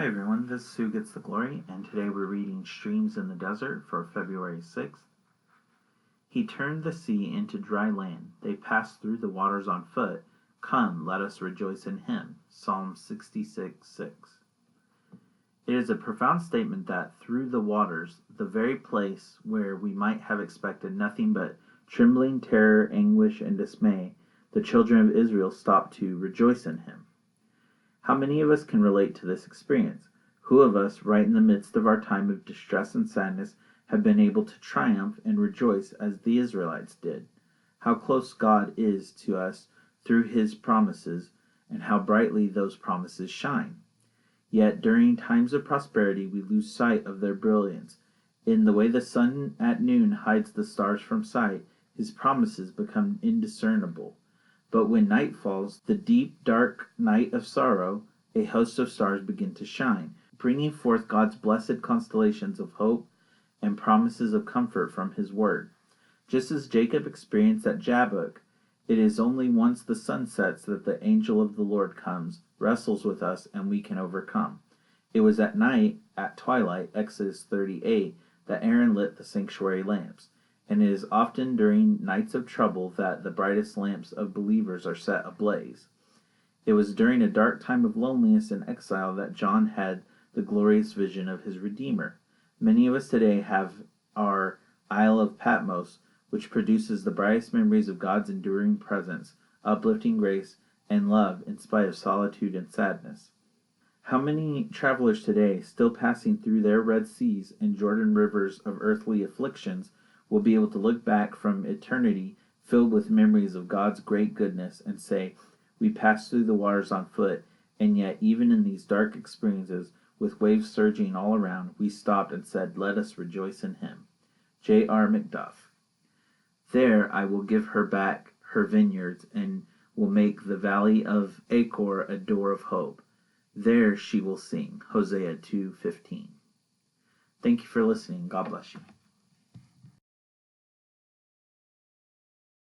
Hi everyone, this is Who Gets the Glory, and today we're reading Streams in the Desert for February 6th. He turned the sea into dry land. They passed through the waters on foot. Come, let us rejoice in him. Psalm 66:6. It is a profound statement that through the waters, the very place where we might have expected nothing but trembling, terror, anguish, and dismay, the children of Israel stopped to rejoice in him. How many of us can relate to this experience? Who of us, right in the midst of our time of distress and sadness, have been able to triumph and rejoice as the Israelites did? How close God is to us through his promises, and how brightly those promises shine. Yet during times of prosperity we lose sight of their brilliance. In the way the sun at noon hides the stars from sight, his promises become indiscernible. But when night falls, the deep, dark night of sorrow, a host of stars begin to shine, bringing forth God's blessed constellations of hope and promises of comfort from his word. Just as Jacob experienced at Jabbok, it is only once the sun sets that the angel of the Lord comes, wrestles with us, and we can overcome. It was at night, at twilight, Exodus 38, that Aaron lit the sanctuary lamps. And it is often during nights of trouble that the brightest lamps of believers are set ablaze. It was during a dark time of loneliness and exile that John had the glorious vision of his Redeemer. Many of us today have our Isle of Patmos, which produces the brightest memories of God's enduring presence, uplifting grace, and love in spite of solitude and sadness. How many travelers today, still passing through their Red Seas and Jordan rivers of earthly afflictions, will be able to look back from eternity filled with memories of God's great goodness and say, we passed through the waters on foot, and yet even in these dark experiences, with waves surging all around, we stopped and said, let us rejoice in him. J.R. Macduff. There I will give her back her vineyards, and will make the valley of Achor a door of hope. There she will sing. Hosea 2:15. Thank you for listening. God bless you.